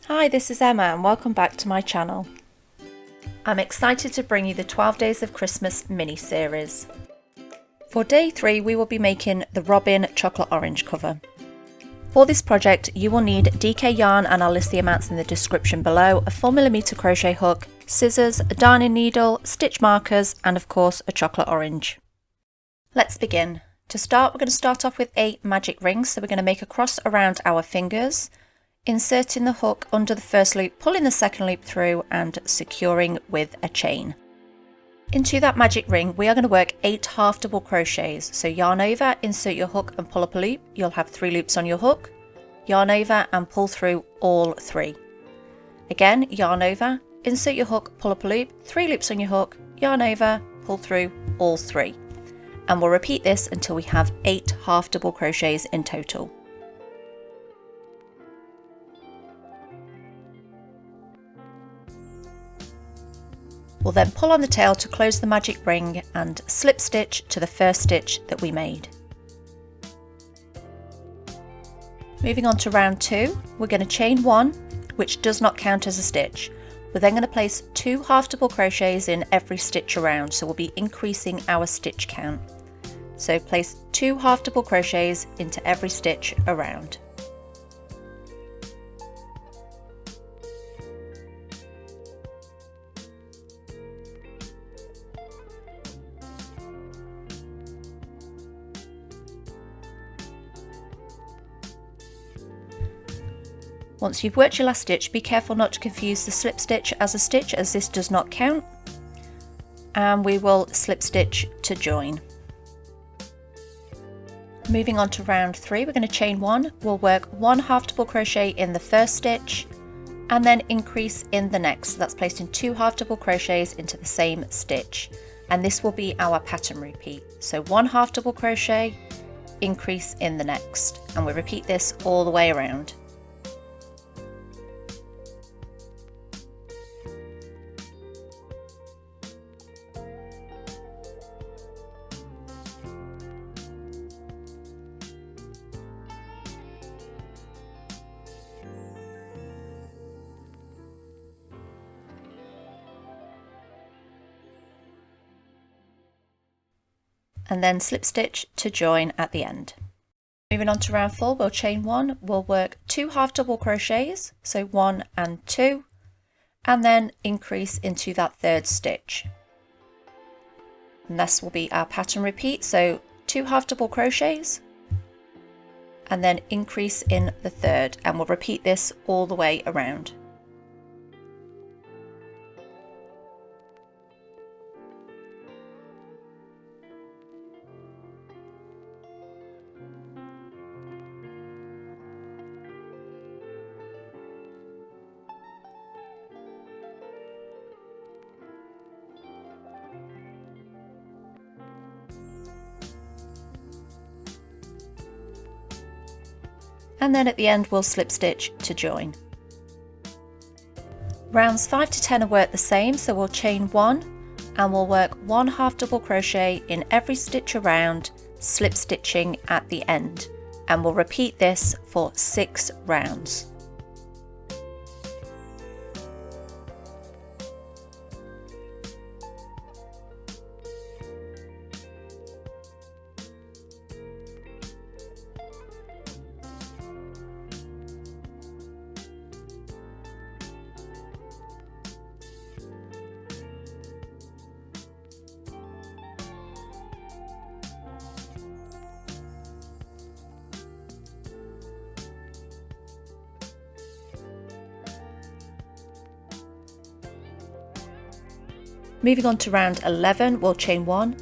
Hi, this is Emma and welcome back to my channel. I'm excited to bring you the 12 Days of Christmas mini-series. For day 3 we will be making the Robin chocolate orange cover. For this project you will need DK yarn, and I'll list the amounts in the description below, a 4mm crochet hook, scissors, a darning needle, stitch markers and of course a chocolate orange. Let's begin. To start, we're going to start off with a magic ring, so we're going to make a cross around our fingers, inserting the hook under the first loop, pulling the second loop through and securing with a chain. Into that magic ring we are going to work 8 half double crochets, so yarn over, insert your hook and pull up a loop. You'll have 3 loops on your hook, yarn over and pull through all 3. Again, yarn over, insert your hook, pull up a loop, 3 loops on your hook, yarn over, pull through all 3. And we'll repeat this until we have 8 half double crochets in total. We'll then pull on the tail to close the magic ring and slip stitch to the first stitch that we made. Moving on to round 2, we're going to chain 1, which does not count as a stitch. We're then going to place 2 half double crochets in every stitch around, so we'll be increasing our stitch count. So place 2 half double crochets into every stitch around. Once you've worked your last stitch, be careful not to confuse the slip stitch as a stitch, as this does not count, and we will slip stitch to join. Moving on to round 3, we're going to chain 1, we'll work 1 half double crochet in the first stitch and then increase in the next, so that's placing 2 half double crochets into the same stitch, and this will be our pattern repeat. So 1 half double crochet, increase in the next, and we repeat this all the way around. And then slip stitch to join at the end. Moving on to round 4, we'll chain 1, we'll work 2 half double crochets, so 1 and 2, and then increase into that third stitch. And this will be our pattern repeat, so 2 half double crochets and then increase in the third, and we'll repeat this all the way around. And then at the end we'll slip stitch to join. Rounds 5 to 10 are worked the same, so we'll chain 1 and we'll work 1 half double crochet in every stitch around, slip stitching at the end, and we'll repeat this for 6 rounds. Moving on to round 11, we'll chain 1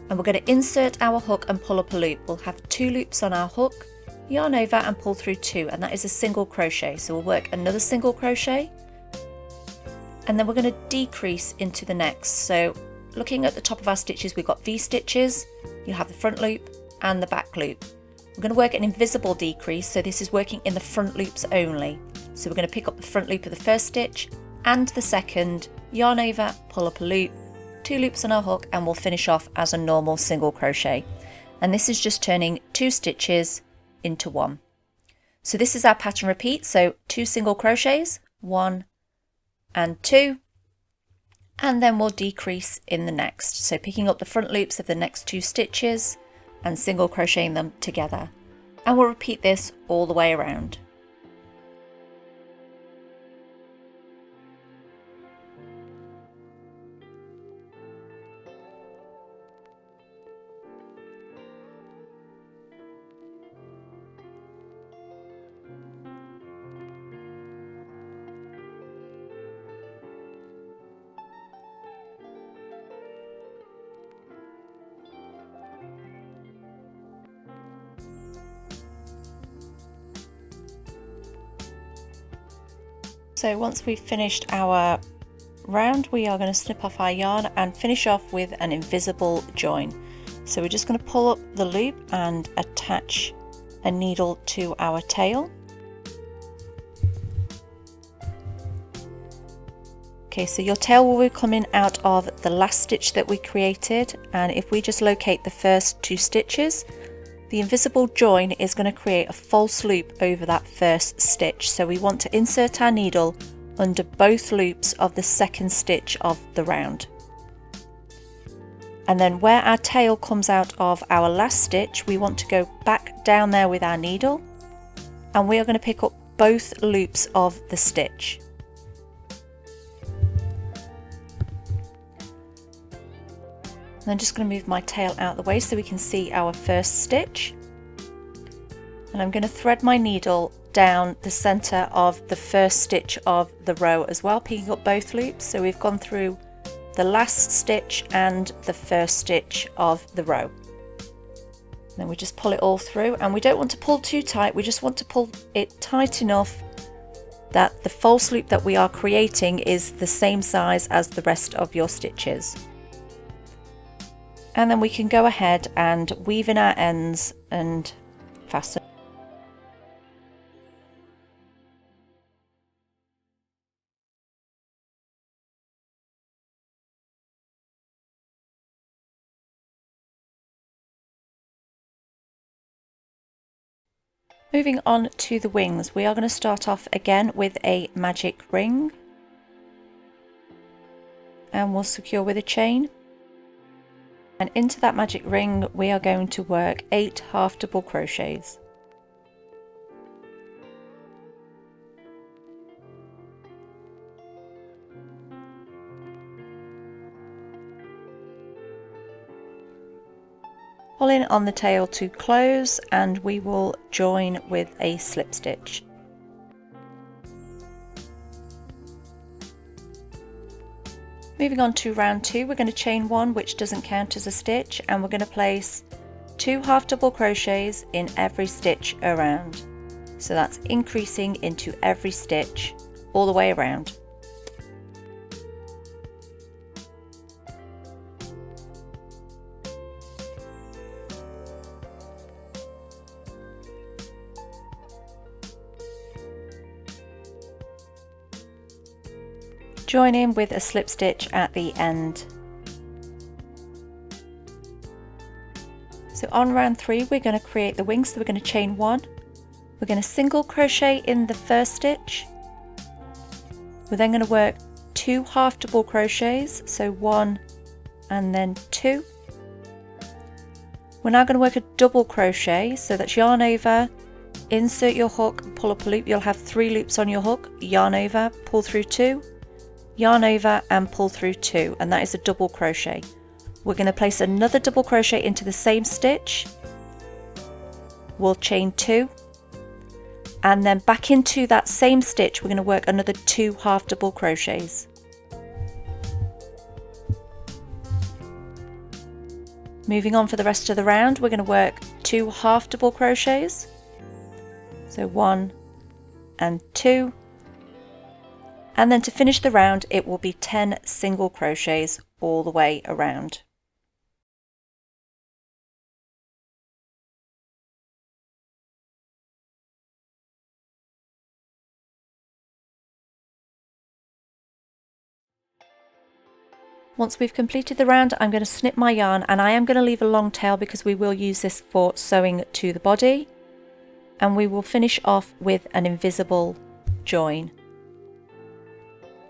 and we're going to insert our hook and pull up a loop. We'll have 2 loops on our hook, yarn over and pull through 2, and that is a single crochet. So we'll work another single crochet and then we're going to decrease into the next. So looking at the top of our stitches, we've got V stitches, you have the front loop and the back loop. We're going to work an invisible decrease, so this is working in the front loops only. So we're going to pick up the front loop of the first stitch and the second, yarn over, pull up a loop, 2 loops on our hook, and we'll finish off as a normal single crochet. And this is just turning 2 stitches into 1. So this is our pattern repeat, so 2 single crochets, 1 and 2, and then we'll decrease in the next. So picking up the front loops of the next 2 stitches and single crocheting them together. And we'll repeat this all the way around. So once we've finished our round, we are going to snip off our yarn and finish off with an invisible join. So we're just going to pull up the loop and attach a needle to our tail. Okay, so your tail will be coming out of the last stitch that we created, and if we just locate the first 2 stitches, the invisible join is going to create a false loop over that first stitch. So we want to insert our needle under both loops of the second stitch of the round. And then where our tail comes out of our last stitch, we want to go back down there with our needle, and we are going to pick up both loops of the stitch. I'm just going to move my tail out of the way so we can see our first stitch. And I'm going to thread my needle down the center of the first stitch of the row as well, picking up both loops. So we've gone through the last stitch and the first stitch of the row. And then we just pull it all through, and we don't want to pull too tight, we just want to pull it tight enough that the false loop that we are creating is the same size as the rest of your stitches. And then we can go ahead and weave in our ends and fasten. Moving on to the wings, we are going to start off again with a magic ring, and we'll secure with a chain. And into that magic ring we are going to work 8 half double crochets. Pull in on the tail to close, and we will join with a slip stitch. Moving on to round 2, we're going to chain 1, which doesn't count as a stitch, and we're going to place 2 half double crochets in every stitch around. So that's increasing into every stitch all the way around. Join in with a slip stitch at the end. So on round 3 we're going to create the wings, so we're going to chain 1, we're going to single crochet in the first stitch, we're then going to work 2 half double crochets, so 1 and then 2. We're now going to work a double crochet, so that's yarn over, insert your hook, pull up a loop, you'll have 3 loops on your hook, yarn over, pull through 2, yarn over and pull through 2, and that is a double crochet. We're going to place another double crochet into the same stitch, we'll chain 2, and then back into that same stitch we're going to work another 2 half double crochets. Moving on for the rest of the round, we're going to work 2 half double crochets, so 1 and 2. And then to finish the round it will be 10 single crochets all the way around. Once we've completed the round, I'm going to snip my yarn, and I am going to leave a long tail because we will use this for sewing to the body, and we will finish off with an invisible join.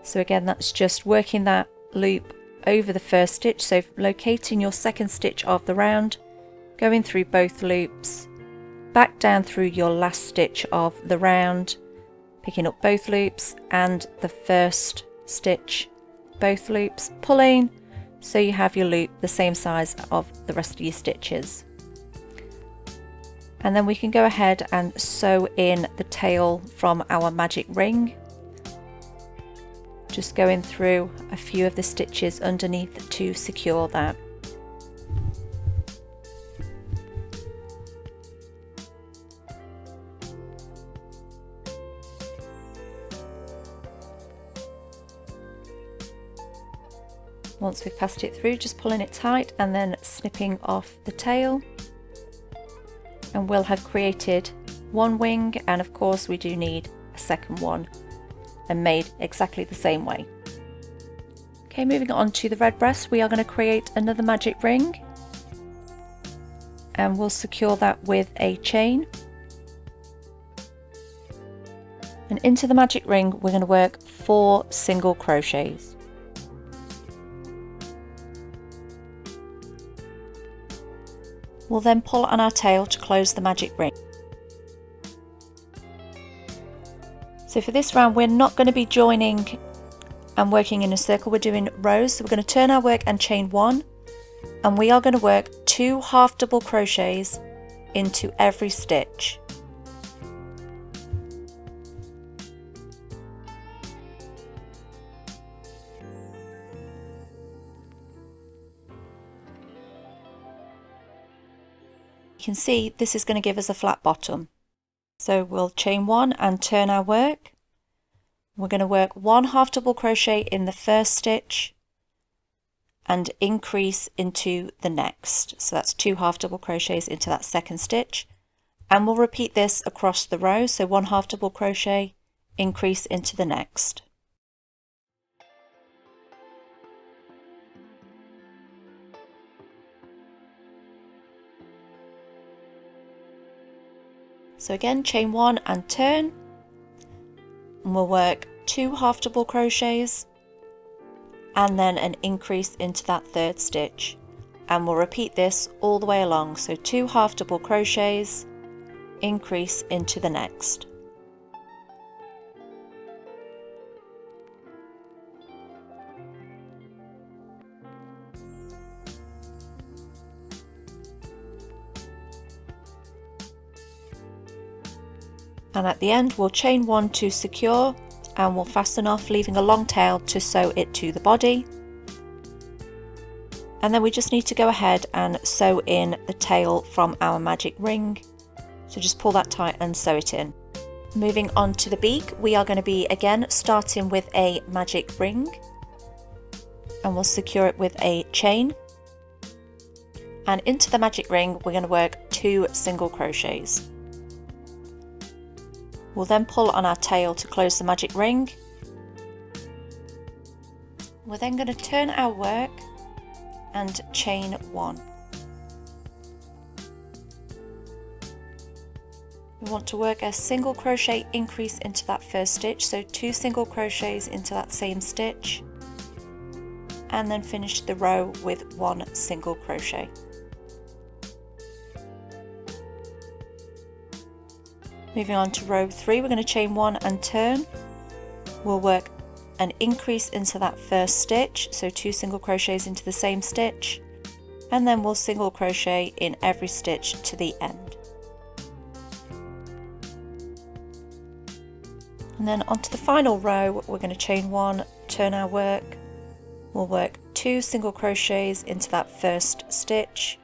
So again, that's just working that loop over the first stitch, so locating your second stitch of the round, going through both loops, back down through your last stitch of the round, picking up both loops and the first stitch, both loops, pulling, so you have your loop the same size of the rest of your stitches. And then we can go ahead and sew in the tail from our magic ring, just going through a few of the stitches underneath to secure that. Once we've passed it through, just pulling it tight and then snipping off the tail, and we'll have created one wing, and of course we do need a second one, and made exactly the same way. Okay, moving on to the red breast, we are going to create another magic ring, and we'll secure that with a chain. And into the magic ring we're going to work 4 single crochets. We'll then pull on our tail to close the magic ring. So for this round we're not going to be joining and working in a circle, we're doing rows. So we're going to turn our work and chain 1, and we are going to work 2 half double crochets into every stitch. You can see this is going to give us a flat bottom. So we'll chain 1 and turn our work. We're going to work 1 half double crochet in the first stitch and increase into the next. So that's 2 half double crochets into that second stitch, and we'll repeat this across the row. So 1 half double crochet, increase into the next. So again, chain 1 and turn, and we'll work 2 half double crochets and then an increase into that third stitch, and we'll repeat this all the way along. So 2 half double crochets, increase into the next. And at the end we'll chain 1 to secure, and we'll fasten off, leaving a long tail to sew it to the body. And then we just need to go ahead and sew in the tail from our magic ring. So just pull that tight and sew it in. Moving on to the beak, we are going to be again starting with a magic ring, and we'll secure it with a chain. And into the magic ring we're going to work 2 single crochets. We'll then pull on our tail to close the magic ring. We're then going to turn our work and chain 1. We want to work a single crochet increase into that first stitch, so 2 single crochets into that same stitch, and then finish the row with 1 single crochet. Moving on to row 3, we're going to chain 1 and turn. We'll work an increase into that first stitch, so 2 single crochets into the same stitch, and then we'll single crochet in every stitch to the end. And then onto the final row, we're going to chain 1, turn our work. We'll work 2 single crochets into that first stitch,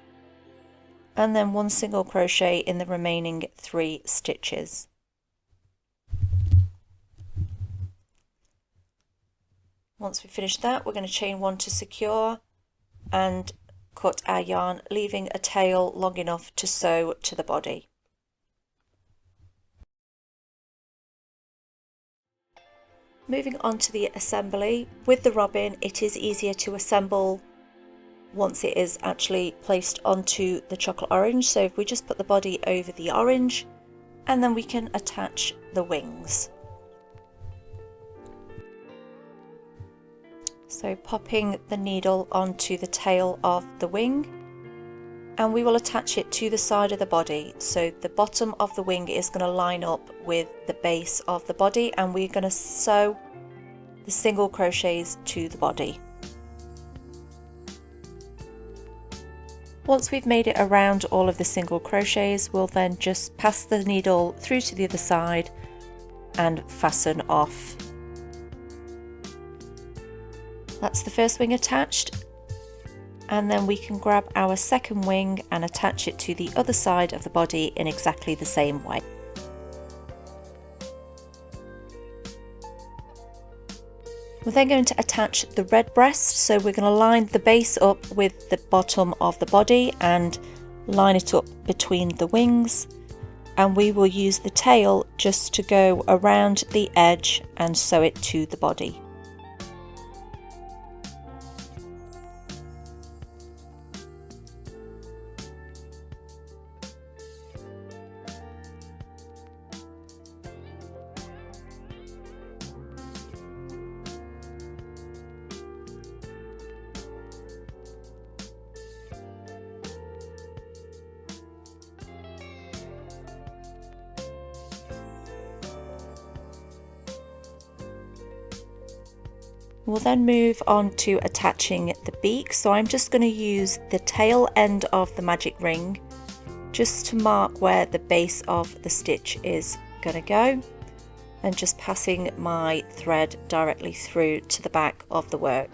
and then 1 single crochet in the remaining 3 stitches. Once we finish that, we're going to chain 1 to secure and cut our yarn, leaving a tail long enough to sew to the body. Moving on to the assembly, with the robin it is easier to assemble once it is actually placed onto the chocolate orange. So if we just put the body over the orange, and then we can attach the wings. So popping the needle onto the tail of the wing, and we will attach it to the side of the body. So the bottom of the wing is going to line up with the base of the body, and we're going to sew the single crochets to the body. Once we've made it around all of the single crochets, we'll then just pass the needle through to the other side and fasten off. That's the first wing attached, and then we can grab our second wing and attach it to the other side of the body in exactly the same way. We're then going to attach the red breast, so we're going to line the base up with the bottom of the body and line it up between the wings, and we will use the tail just to go around the edge and sew it to the body. We'll then move on to attaching the beak, so I'm just going to use the tail end of the magic ring just to mark where the base of the stitch is going to go, and just passing my thread directly through to the back of the work.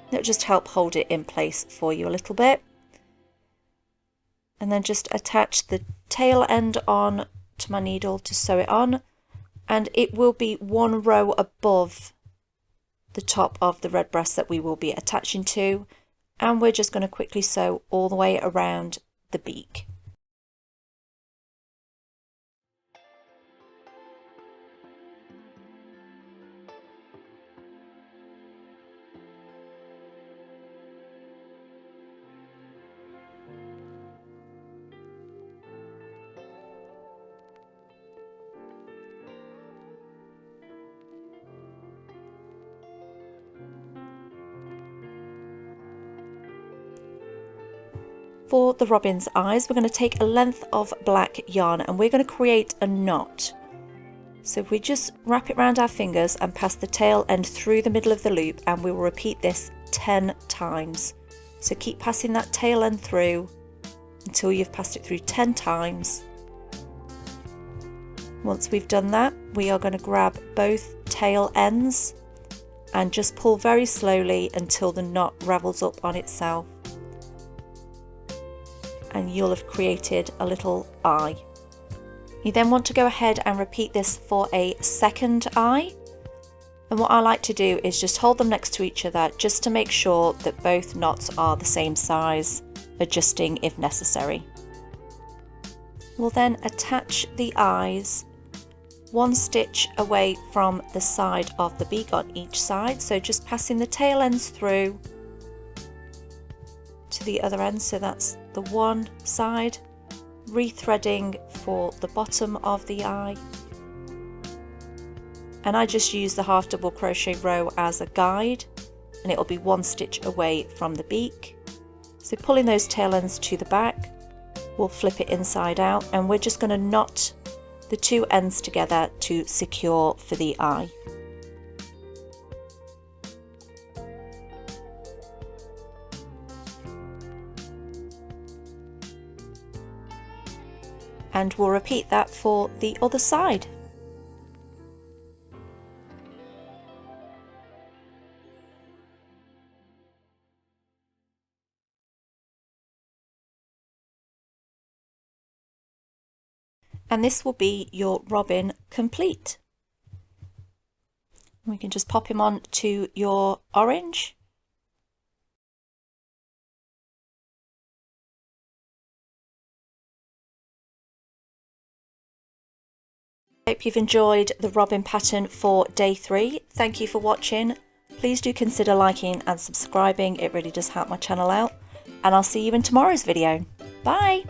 It'll just help hold it in place for you a little bit, and then just attach the tail end on to my needle to sew it on, and it will be one row above the top of the red breast that we will be attaching to, and we're just going to quickly sew all the way around the beak. For the robin's eyes, we're going to take a length of black yarn and we're going to create a knot. So we just wrap it around our fingers and pass the tail end through the middle of the loop, and we will repeat this 10 times. So keep passing that tail end through until you've passed it through 10 times. Once we've done that, we are going to grab both tail ends and just pull very slowly until the knot ravels up on itself, and you'll have created a little eye. You then want to go ahead and repeat this for a second eye, and what I like to do is just hold them next to each other just to make sure that both knots are the same size, adjusting if necessary. We'll then attach the eyes one stitch away from the side of the beak on each side, so just passing the tail ends through to the other end, so that's the one side, rethreading for the bottom of the eye, and I just use the half double crochet row as a guide, and it'll be one stitch away from the beak. So pulling those tail ends to the back, we'll flip it inside out, and we're just going to knot the two ends together to secure for the eye. And we'll repeat that for the other side. And this will be your robin complete. We can just pop him on to your orange. Hope you've enjoyed the robin pattern for day 3. Thank you for watching. Please do consider liking and subscribing. It really does help my channel out. And I'll see you in tomorrow's video. Bye!